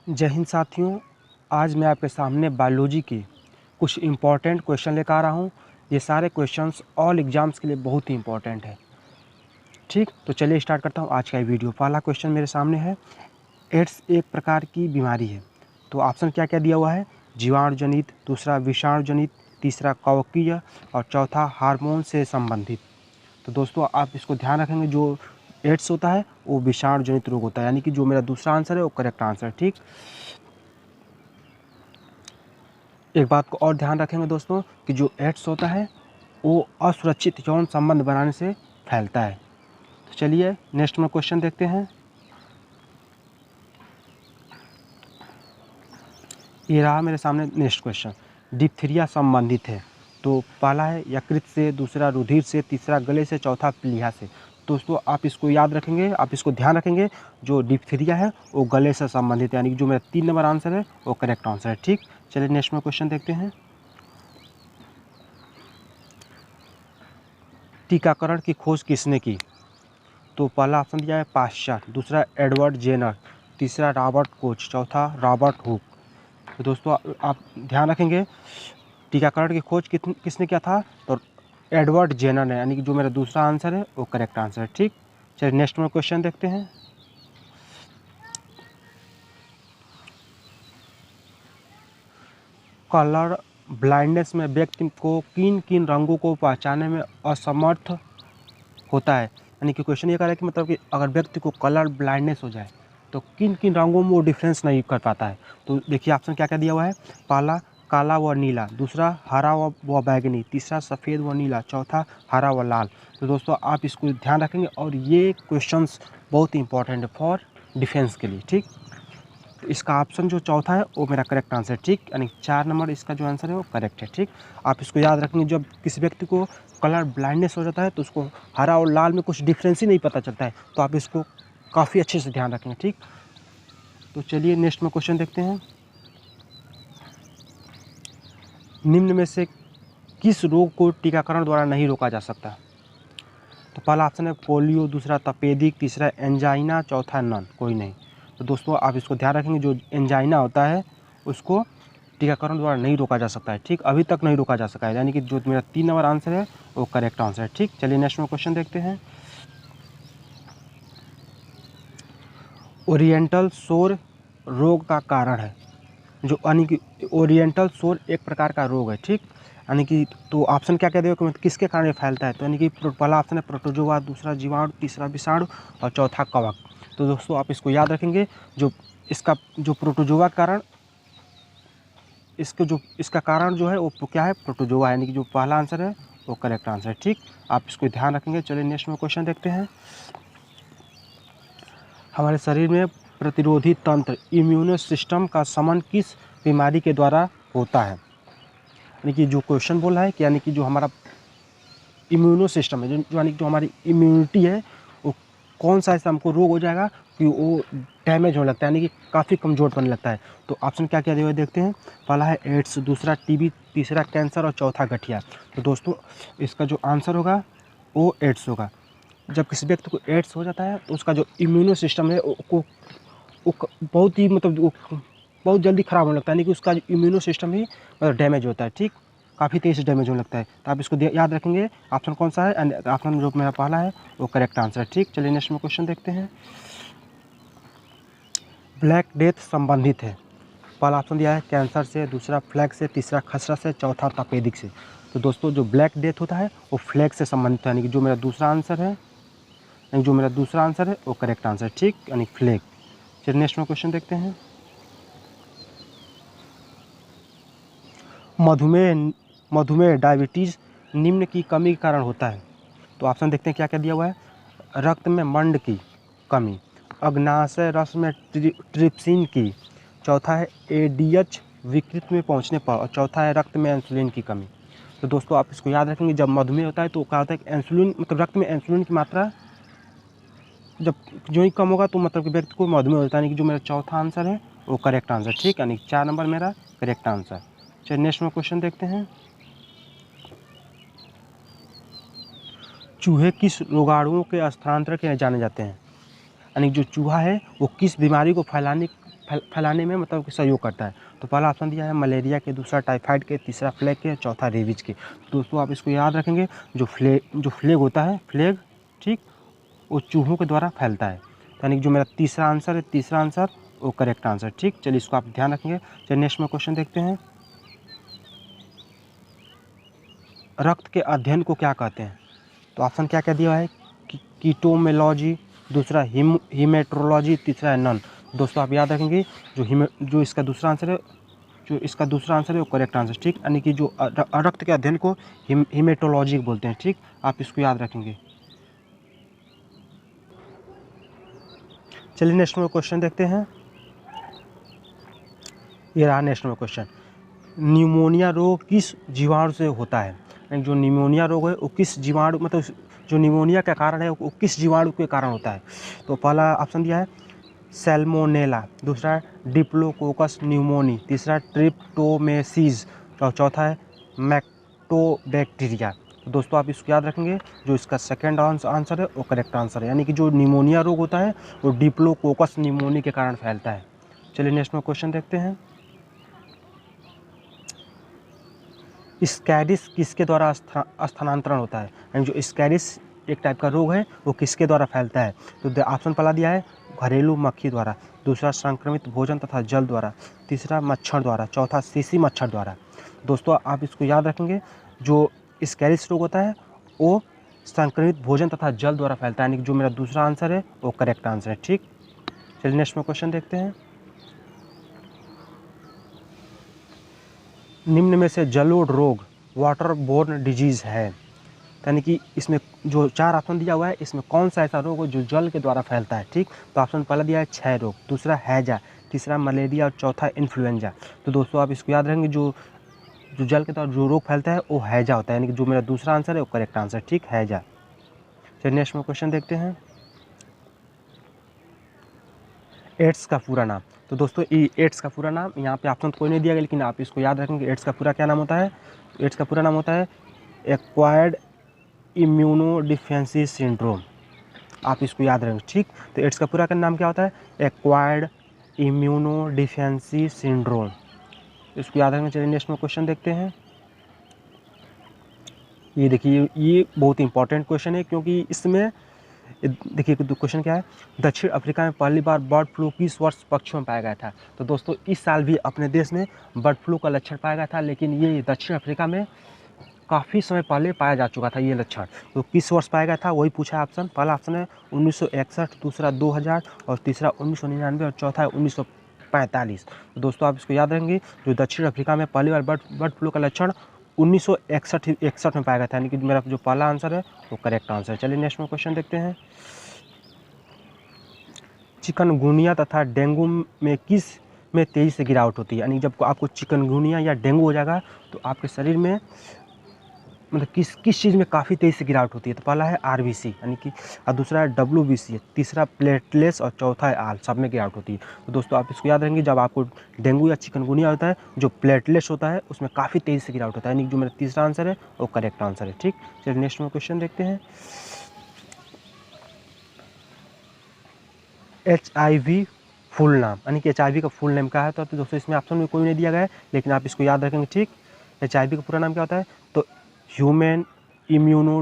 जय हिंद साथियों। आज मैं आपके सामने बायोलॉजी के कुछ इम्पॉर्टेंट क्वेश्चन लेकर आ रहा हूँ। ये सारे क्वेश्चंस ऑल एग्ज़ाम्स के लिए बहुत ही इम्पॉर्टेंट है। ठीक, तो चलिए स्टार्ट करता हूँ आज का ये वीडियो। पहला क्वेश्चन मेरे सामने है, एड्स एक प्रकार की बीमारी है। तो ऑप्शन क्या क्या दिया हुआ है, जीवाणु जनित, दूसरा विषाणु जनित, तीसरा कवकीय और चौथा हार्मोन से संबंधित। तो दोस्तों आप इसको ध्यान रखेंगे, जो एड्स होता है वो विषाणु जनित रोग होता है, यानी कि जो मेरा दूसरा आंसर है वो करेक्ट आंसर है। ठीक, एक बात को और ध्यान रखेंगे दोस्तों कि जो एड्स होता है वो असुरक्षित यौन संबंध बनाने से फैलता है। तो चलिए नेक्स्ट में क्वेश्चन देखते हैं। ये रहा मेरे सामने नेक्स्ट क्वेश्चन, डिप्थीरिया संबंधित है। तो पहला है यकृत से, दूसरा रुधिर से, तीसरा गले से, चौथा प्लीहा से। दोस्तों आप इसको याद रखेंगे, आप इसको ध्यान रखेंगे, जो डिप्थीरिया है वो गले से संबंधित है, यानी कि जो मेरा 3 नंबर आंसर है वो करेक्ट आंसर है। ठीक, चलिए नेक्स्ट में क्वेश्चन देखते हैं। टीकाकरण की खोज किसने की? तो पहला ऑप्शन दिया है पाश्चर, दूसरा एडवर्ड जेनर, तीसरा रॉबर्ट कोच, चौथा रॉबर्ट हुक। तो दोस्तों आप ध्यान रखेंगे, टीकाकरण की खोज किसने किया था? तो एडवर्ड जेनर ने, यानी कि जो मेरा दूसरा आंसर है वो करेक्ट आंसर है। ठीक, चलिए नेक्स्ट में क्वेश्चन देखते हैं। कलर ब्लाइंडनेस में व्यक्ति को किन किन रंगों को पहचानने में असमर्थ होता है? यानी कि क्वेश्चन ये कह रहा है कि मतलब कि अगर व्यक्ति को कलर ब्लाइंडनेस हो जाए तो किन किन रंगों में वो डिफरेंस नहीं कर पाता है। तो देखिए ऑप्शन क्या क्या दिया हुआ है, पहला काला व नीला, दूसरा हरा व बैगनी, तीसरा सफ़ेद व नीला, चौथा हरा व लाल। तो दोस्तों आप इसको ध्यान रखेंगे और ये क्वेश्चंस बहुत इंपॉर्टेंट है फॉर डिफेंस के लिए। ठीक, तो इसका ऑप्शन जो चौथा है वो मेरा करेक्ट आंसर है। ठीक, यानी 4 नंबर इसका जो आंसर है वो करेक्ट है। ठीक, आप इसको याद रखेंगे, जब किसी व्यक्ति को कलर ब्लाइंडनेस हो जाता है तो उसको हरा और लाल में कुछ डिफरेंस ही नहीं पता चलता है, तो आप इसको काफ़ी अच्छे से ध्यान रखेंगे। ठीक, तो चलिए नेक्स्ट में क्वेश्चन देखते हैं। निम्न में से किस रोग को टीकाकरण द्वारा नहीं रोका जा सकता? तो पहला ऑप्शन है पोलियो, दूसरा तपेदिक, तीसरा एंजाइना, चौथा नन कोई नहीं। तो दोस्तों आप इसको ध्यान रखेंगे, जो एंजाइना होता है उसको टीकाकरण द्वारा नहीं रोका जा सकता है। ठीक, अभी तक नहीं रोका जा सका है, यानी कि जो मेरा 3 नंबर आंसर है वो करेक्ट आंसर है। ठीक, चलिए नेक्स्ट में क्वेश्चन देखते हैं। ओरिएंटल शोर रोग का कारण है, जो यानी कि ओरिएंटल शोर एक प्रकार का रोग है। ठीक, यानी कि तो ऑप्शन क्या क्या देगा, किसके कारण ये फैलता है? तो यानी कि पहला ऑप्शन है प्रोटोजोआ, दूसरा जीवाणु, तीसरा विषाणु और चौथा कवक। तो दोस्तों आप इसको याद रखेंगे, जो इसका जो प्रोटोजोआ कारण, इसका कारण जो है वो क्या है? प्रोटोजोआ, यानी कि जो पहला आंसर है वो करेक्ट आंसर है। ठीक, आप इसको ध्यान रखेंगे। चलिए नेक्स्ट में क्वेश्चन देखते हैं। हमारे शरीर में प्रतिरोधी तंत्र इम्यूनो सिस्टम का समन किस बीमारी के द्वारा होता है? यानी कि जो क्वेश्चन बोल रहा है कि यानी कि जो हमारा इम्यूनो सिस्टम है, जो यानी कि जो हमारी इम्यूनिटी है, वो कौन सा ऐसा हमको रोग हो जाएगा कि वो डैमेज होने लगता है, यानी कि काफ़ी कमज़ोर पड़ने लगता है। तो ऑप्शन क्या क्या दिए हुए देखते हैं। पहला है एड्स, दूसरा टीबी, तीसरा कैंसर और चौथा गठिया। तो दोस्तों इसका जो आंसर होगा वो एड्स होगा। जब किसी व्यक्ति को एड्स हो जाता है तो उसका जो इम्यूनो सिस्टम है वो बहुत ही मतलब वो बहुत जल्दी ख़राब होने लगता है, यानी कि उसका इम्यूनो सिस्टम ही डैमेज होता है। ठीक, काफ़ी तेज़ से डैमेज होने लगता है। तो आप इसको याद रखेंगे, ऑप्शन कौन सा है, एंड ऑप्शन जो मेरा पहला है वो करेक्ट आंसर है। ठीक, चलिए नेक्स्ट में क्वेश्चन देखते हैं। ब्लैक डेथ संबंधित है। पहला ऑप्शन दिया है कैंसर से, दूसरा फ्लैग से, तीसरा खसरा से, चौथा तपेदिक से। तो दोस्तों जो ब्लैक डेथ होता है वो फ्लैग से संबंधित है, यानी कि जो मेरा दूसरा आंसर है, वो करेक्ट आंसर है। ठीक, यानी फ्लैग। चलिए नेक्स्ट में क्वेश्चन देखते हैं। मधुमेह डायबिटीज़ निम्न की कमी के कारण होता है। तो ऑप्शन देखते हैं क्या क्या दिया हुआ है। रक्त में मंड की कमी, अग्नाशय रस में ट्रिप्सिन की, चौथा है एडीएच विकृत में पहुंचने पर और चौथा है रक्त में इंसुलिन की कमी। तो दोस्तों आप इसको याद रखेंगे, जब मधुमेह होता है तो क्या होता है कि इंसुलिन मतलब रक्त में इंसुलिन की मात्रा जब जो ही कम होगा तो मतलब कि व्यक्ति को मधुमेह होता है, यानी कि जो मेरा चौथा आंसर है वो करेक्ट आंसर। ठीक, यानी 4 नंबर मेरा करेक्ट आंसर। चलिए नेक्स्ट में क्वेश्चन देखते हैं। चूहे किस रोगाणुओं के स्थानांतरण के जाने जाते हैं? यानी जो चूहा है वो किस बीमारी को फैलाने फैलाने में मतलब सहयोग करता है। तो पहला ऑप्शन दिया है मलेरिया के, दूसरा टाइफाइड के, तीसरा फ्लैग के, चौथा रेबीज के। दोस्तों आप इसको याद रखेंगे, जो फ्लैग होता है, फ्लैग ठीक, वो चूहों के द्वारा फैलता है। यानी कि जो मेरा तीसरा आंसर है, तीसरा आंसर वो करेक्ट आंसर। ठीक, चलिए इसको आप ध्यान रखेंगे। चलिए नेक्स्ट में क्वेश्चन देखते हैं। रक्त के अध्ययन को क्या कहते हैं? तो ऑप्शन क्या क्या दिया है, कीटोमेलॉजी, दूसरा हीमेट्रोलॉजी, तीसरा है नन। दोस्तों आप याद रखेंगे, जो इसका दूसरा आंसर है वो करेक्ट आंसर। ठीक, यानी कि जो रक्त के अध्ययन को हीमेटोलॉजी बोलते हैं। ठीक, आप इसको याद रखेंगे। चलिए नेक्स्ट में क्वेश्चन देखते हैं। ये रहा नेक्स्ट में क्वेश्चन। न्यूमोनिया रोग किस जीवाणु से होता है? यानी जो न्यूमोनिया रोग है वो किस जीवाणु, मतलब जो न्यूमोनिया का कारण है वो किस जीवाणु के कारण होता है? तो पहला ऑप्शन दिया है सैल्मोनेला, दूसरा डिप्लोकोकस न्यूमोनी, तीसरा ट्रिप्टोमेसीज और चौथा है मैक्टोबैक्टीरिया। तो दोस्तों आप इसको याद रखेंगे, जो इसका सेकंड आंसर है वो करेक्ट आंसर है। यानी कि जो न्यूमोनिया रोग होता है वो डिप्लोकोकस न्यूमोनी के कारण फैलता है। चलिए नेक्स्ट में क्वेश्चन देखते हैं। स्कैरिस किसके द्वारा स्थानांतरण होता है? यानी जो स्कैरिस एक टाइप का रोग है वो किसके द्वारा फैलता है? तो ऑप्शन पहला दिया है घरेलू मक्खी द्वारा, दूसरा संक्रमित भोजन तथा जल द्वारा, तीसरा मच्छर द्वारा, चौथा सीसी मच्छर द्वारा। दोस्तों आप इसको याद रखेंगे, जो स्कैरिस रोग होता है वो संक्रमित भोजन तथा जल द्वारा फैलता है। यानी कि जो मेरा दूसरा आंसर है वो करेक्ट आंसर है। ठीक, चलिए नेक्स्ट में क्वेश्चन देखते हैं। निम्न में से जलोढ़ रोग वाटर बोर्न डिजीज है, यानी कि इसमें जो चार ऑप्शन दिया हुआ है इसमें कौन सा ऐसा रोग हो जो जल के द्वारा फैलता है? ठीक, तो ऑप्शन पहला दिया है क्षय रोग, दूसरा हैजा, तीसरा मलेरिया और चौथा इन्फ्लुएंजा। तो दोस्तों आप इसको याद रखेंगे, जो जल के द्वारा जो रोग फैलता है वो हैजा होता है। यानी कि जो मेरा दूसरा आंसर है वो करेक्ट आंसर। ठीक, हैजा। चलिए नेक्स्ट में क्वेश्चन देखते हैं। एड्स का पूरा नाम। तो दोस्तों एड्स का पूरा नाम यहाँ पे ऑप्शन कोई नहीं दिया गया, लेकिन आप इसको याद रखेंगे एड्स का पूरा क्या नाम होता है? एड्स का पूरा नाम होता है एक्वायर्ड इम्यूनोडिफिशियेंसी सिंड्रोम। आप इसको याद रखेंगे। ठीक, तो एड्स का पूरा का नाम क्या होता है? Acquired immunodeficiency syndrome. इसको याद रखेंगे। चलिए नेक्स्ट में क्वेश्चन देखते हैं। ये देखिए, ये बहुत इंपॉर्टेंट क्वेश्चन है, क्योंकि इसमें देखिए क्वेश्चन क्या है, दक्षिण अफ्रीका में पहली बार बर्ड फ्लू किस वर्ष पक्षियों में पाया गया था? तो दोस्तों इस साल भी अपने देश में बर्ड फ्लू का लक्षण पाया गया था, लेकिन ये दक्षिण अफ्रीका में काफ़ी समय पहले पाया जा चुका था ये लक्षण। तो किस वर्ष पाया गया था वही पूछा है ऑप्शन। पहला ऑप्शन है 1961, दूसरा 2000 और तीसरा 1999 और चौथा है 1945। तो दोस्तों आप इसको याद रखेंगे, जो दक्षिण अफ्रीका में पहली बार बर्ड फ्लू का लक्षण 1961 में पाया गया था। यानी कि मेरा जो पहला आंसर है वो करेक्ट आंसर है। चलिए नेक्स्ट में क्वेश्चन देखते हैं। चिकनगुनिया तथा डेंगू में किस में तेज़ी से गिरावट होती है? यानी जब आपको चिकनगुनिया या डेंगू हो जाएगा तो आपके शरीर में मतलब किस चीज़ में काफ़ी तेज़ी से गिरावट होती है? तो पहला है आरबीसी, यानी कि, और दूसरा है डब्ल्यूबीसी, तीसरा प्लेटलेट्स और चौथा है आल, सब में गिरावट होती है। तो दोस्तों आप इसको याद रखेंगे, जब आपको डेंगू या चिकनगुनिया होता है, जो प्लेटलेट्स होता है उसमें काफ़ी तेज़ी से गिरावट होता है। यानी कि जो मेरा तीसरा आंसर है वो करेक्ट आंसर है। ठीक, चलिए नेक्स्ट में क्वेश्चन देखते हैं। HIV फुल नाम, यानी कि HIV का फुल नेम क्या है? तो दोस्तों इसमें ऑप्शन में कोई नहीं दिया गया है, लेकिन आप इसको याद रखेंगे। ठीक, HIV का पूरा नाम क्या होता है? तो ह्यूमन इम्यूनो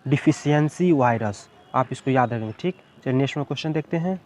डिफिशियंसी वायरस। आप इसको याद रखेंगे। ठीक, चलिए नेक्स्ट में क्वेश्चन देखते हैं।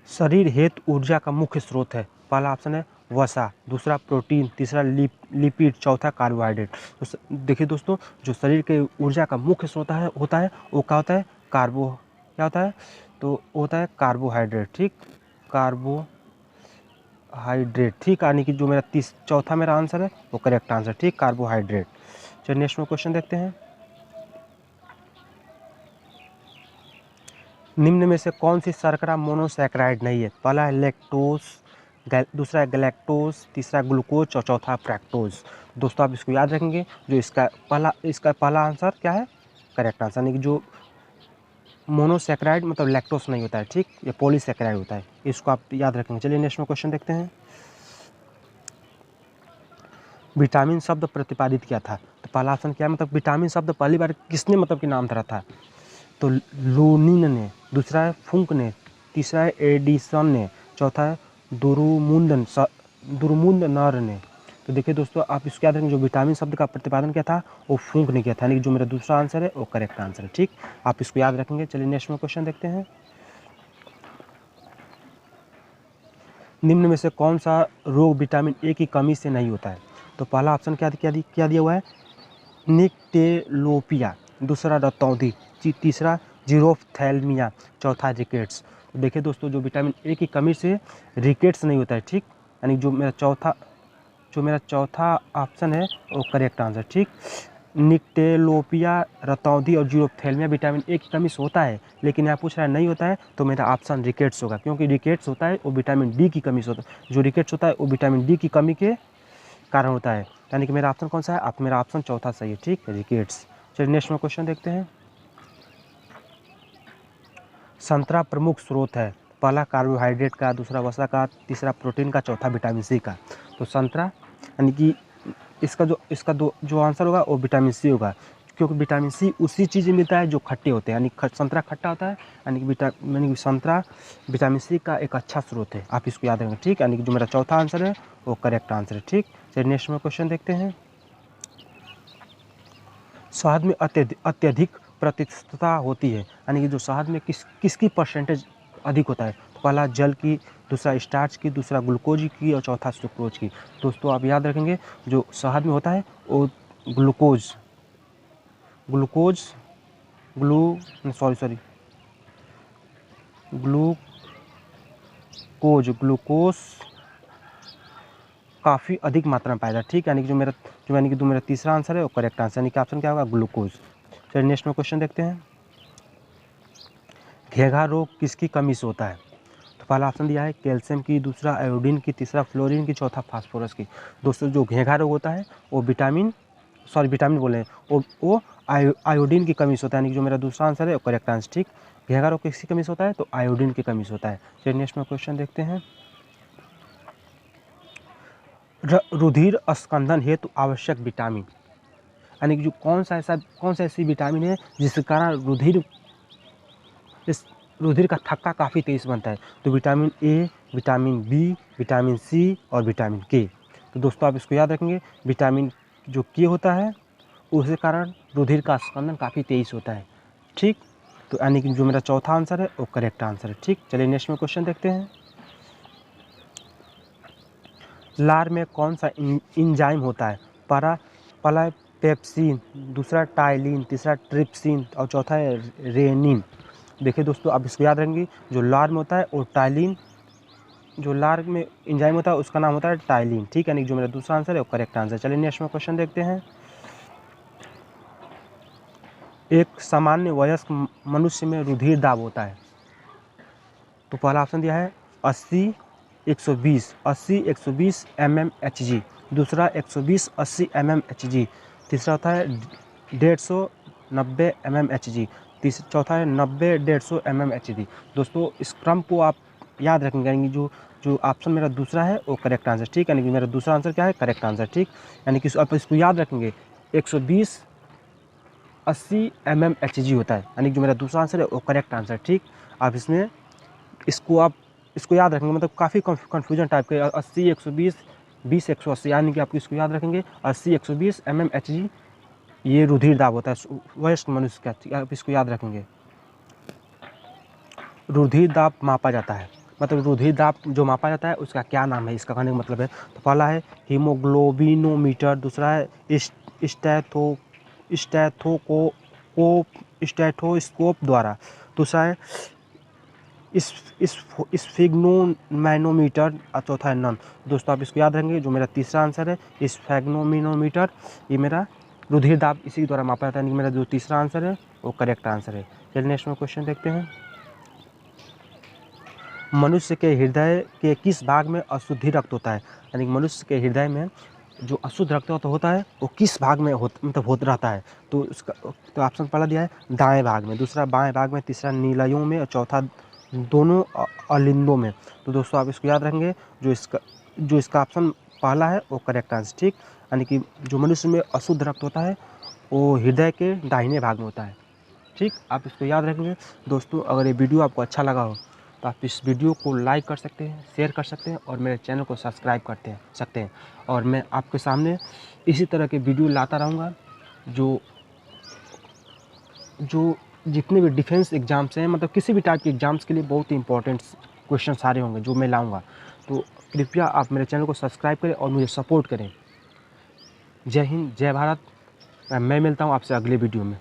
शरीर हेतु ऊर्जा का मुख्य स्रोत है। पहला ऑप्शन है वसा, दूसरा प्रोटीन, तीसरा लिपिड, चौथा कार्बोहाइड्रेट। तो देखिए दोस्तों, जो शरीर के ऊर्जा का मुख्य स्रोत होता है वो क्या होता है? क्या होता है? तो होता है कार्बोहाइड्रेट। ठीक, कार्बोहाइड्रेट। ठीक, यानी कि जो मेरा चौथा मेरा आंसर है वो करेक्ट आंसर। ठीक, कार्बोहाइड्रेट। चलिए नेक्स्ट में क्वेश्चन देखते हैं। निम्न में से कौन सी शर्करा मोनोसैकेराइड नहीं है? पहला है लैक्टोज, दूसरा है गैलेक्टोज, तीसरा ग्लूकोज और चौथा फ्रैक्टोज। दोस्तों आप इसको याद रखेंगे, जो इसका पहला आंसर क्या है? Correct answer. यानी कि जो मोनोसैकेराइड मतलब लैक्टोज नहीं होता है। ठीक, ये पॉलीसैकेराइड होता है, इसको आप याद रखेंगे। चलिए नेक्स्ट में क्वेश्चन देखते हैं। विटामिन शब्द प्रतिपादित किया था? तो पहला ऑप्शन क्या है, मतलब विटामिन शब्द पहली बार किसने मतलब कि नाम धरा था? तो लूनिन ने, दूसरा है फुंक ने, तीसरा है एडिसन ने, चौथा है दुर्मुंदनर ने। तो देखिए दोस्तों, आप इसको याद रखेंगे, जो विटामिन शब्द का प्रतिपादन किया था वो फुंक ने किया था, यानी कि जो मेरा दूसरा आंसर है वो करेक्ट आंसर है। ठीक, आप इसको याद रखेंगे। चलिए नेक्स्ट में क्वेश्चन देखते हैं। निम्न में से कौन सा रोग विटामिन ए की कमी से नहीं होता है? तो पहला ऑप्शन क्या दिया हुआ है, निक्टेलोपिया, दूसरा रतौंधी, तीसरा जीरोफ्थैल्मिया, चौथा रिकेट्स। तो देखिए दोस्तों, जो विटामिन ए की कमी से रिकेट्स नहीं होता है। ठीक, यानी जो मेरा चौथा ऑप्शन है वो करेक्ट आंसर। ठीक, निक्टेलोपिया, रतौंधी और जीरोफ्थैल्मिया विटामिन ए की कमी से होता है, लेकिन यहाँ पूछ रहा है नहीं होता है, तो मेरा ऑप्शन रिकेट्स होगा, क्योंकि रिकेट्स होता है वो विटामिन डी की कमी से होता है। जो रिकेट्स होता है वो विटामिन डी की कमी के कारण होता है, यानी कि मेरा ऑप्शन कौन सा है? आप मेरा ऑप्शन चौथा सही है। ठीक, रिकेट्स। चलिए नेक्स्ट में क्वेश्चन देखते हैं। संतरा प्रमुख स्रोत है, पहला कार्बोहाइड्रेट का, दूसरा वसा का, तीसरा प्रोटीन का, चौथा विटामिन सी का। तो संतरा, यानी कि जो आंसर होगा वो विटामिन सी होगा, क्योंकि विटामिन सी उसी चीज़ में मिलता है जो खट्टे होते हैं, यानी संतरा खट्टा होता है, यानी कि संतरा विटामिन सी का एक अच्छा स्रोत है। आप इसको याद रखेंगे। ठीक, यानी कि जो मेरा चौथा आंसर है वो करेक्ट आंसर है। ठीक, चलिए नेक्स्ट में क्वेश्चन देखते हैं। शहद में अत्यधिक प्रतिशतता होती है, यानी कि जो शहद में किसकी परसेंटेज अधिक होता है? तो पहला जल की, दूसरा स्टार्च की, दूसरा ग्लूकोज की और चौथा सुक्रोज की। दोस्तों आप याद रखेंगे, जो शहद में होता है वो ग्लूकोज ग्लूकोज काफ़ी अधिक मात्रा में पाया जाता है। ठीक, यानी कि जो मेरा तीसरा आंसर है वो करेक्ट आंसर, यानी कि ऑप्शन क्या होगा? ग्लूकोज। चलिए नेक्स्ट में क्वेश्चन देखते हैं। घेघा रोग किसकी कमी से होता है? तो पहला ऑप्शन दिया है कैल्शियम की, दूसरा आयोडीन की, तीसरा फ्लोरीन की, चौथा फास्फोरस की। दोस्तों जो घेघा रोग होता है वो विटामिन बोले, वो आयोडीन की कमी से होता है, यानी कि जो मेरा दूसरा आंसर है वो करेक्ट आंसर। ठीक, घेघा रोग किसकी कमी से होता है? तो आयोडीन की कमी से होता है। चलिए नेक्स्ट में क्वेश्चन देखते हैं। रुधिर स्कंदन हेतु आवश्यक विटामिन, यानी कि जो कौन सा ऐसी विटामिन है जिसके कारण रुधिर का थक्का काफ़ी तेज बनता है? तो vitamin A, vitamin B, vitamin C और विटामिन के। तो दोस्तों आप इसको याद रखेंगे, विटामिन जो के होता है उसके कारण रुधिर का स्कंदन काफ़ी तेज होता है। ठीक, तो यानी कि जो मेरा चौथा आंसर है वो करेक्ट आंसर है। ठीक, चलिए नेक्स्ट में क्वेश्चन देखते हैं। लार में कौन सा इंजाइम होता है? पहला है पेप्सिन, दूसरा टाइलिन, तीसरा ट्रिप्सिन और चौथा है रेनिन। देखिए दोस्तों, आप इसको याद रखेंगे, जो लार में होता है वो टाइलिन, जो लार में इंजाइम होता है उसका नाम होता है टाइलिन। ठीक है, यानी जो मेरा दूसरा आंसर है वो करेक्ट आंसर। चलिए नेक्स्ट में क्वेश्चन देखते हैं। एक सामान्य वयस्क मनुष्य में रुधिर दाब होता है? तो पहला ऑप्शन दिया है 80 120 mmHg, दूसरा 120 80 mmHg, तीसरा होता है 150 90 mmHg, चौथा है 90 150 mmHg। दोस्तों इस क्रम को आप याद रखेंगे, यानी जो ऑप्शन मेरा दूसरा है वो करेक्ट आंसर। ठीक, यानी कि मेरा दूसरा आंसर क्या है? Correct answer. ठीक, यानी कि आप इसको याद रखेंगे, 120 80 mmHg होता है, यानी कि जो मेरा दूसरा आंसर है वो करेक्ट आंसर। ठीक, आप इसको याद रखेंगे, मतलब काफ़ी कन्फ्यूजन टाइप के 80 120 20 180, यानी कि आप इसको याद रखेंगे 80 120 mmHg ये रुधिर दाब होता है वयस्क मनुष्य का। ठीक, आप इसको याद रखेंगे। रुधिर दाब मापा जाता है, मतलब रुधिर दाब जो मापा जाता है उसका क्या नाम है, इसका कहने का मतलब है। तो पहला है हीमोग्लोबिनोमीटर, दूसरा है स्टेथोस्कोप द्वारा, दूसरा है इस स्फिग्नोमैनोमीटर और चौथा है नन। दोस्तों आप इसको याद रखेंगे, जो मेरा तीसरा आंसर है स्फिग्नोमैनोमीटर, ये मेरा रुधिर दाब इसी के द्वारा मापा जाता है, यानी कि मेरा जो तीसरा आंसर है वो करेक्ट आंसर है। चलिए नेक्स्ट में क्वेश्चन देखते हैं। मनुष्य के हृदय के किस भाग में अशुद्धि रक्त होता है? यानी कि मनुष्य के हृदय में जो अशुद्ध रक्त होता है वो किस भाग में होता रहता है? तो उसका तो ऑप्शन पहला दिया है दाएं भाग में, दूसरा बाएं भाग में, तीसरा नीलयों में और चौथा दोनों अलिंदों में। तो दोस्तों आप इसको याद रखेंगे, जो इसका ऑप्शन पहला है वो करेक्ट आंसर। ठीक, यानी कि जो मनुष्य में अशुद्ध रक्त होता है वो हृदय के दाहिने भाग में होता है। ठीक, आप इसको याद रखेंगे। दोस्तों, अगर ये वीडियो आपको अच्छा लगा हो तो आप इस वीडियो को लाइक कर सकते हैं, शेयर कर सकते हैं और मेरे चैनल को सब्सक्राइब करते हैं सकते हैं। और मैं आपके सामने इसी तरह के वीडियो लाता रहूँगा जो जो जितने भी डिफेंस एग्ज़ाम्स हैं, मतलब किसी भी टाइप के एग्ज़ाम्स के लिए बहुत ही इंपॉर्टेंट क्वेश्चन सारे होंगे जो मैं लाऊँगा। तो कृपया आप मेरे चैनल को सब्सक्राइब करें और मुझे सपोर्ट करें। जय हिंद, जय भारत। मैं मिलता हूँ आपसे अगले वीडियो में।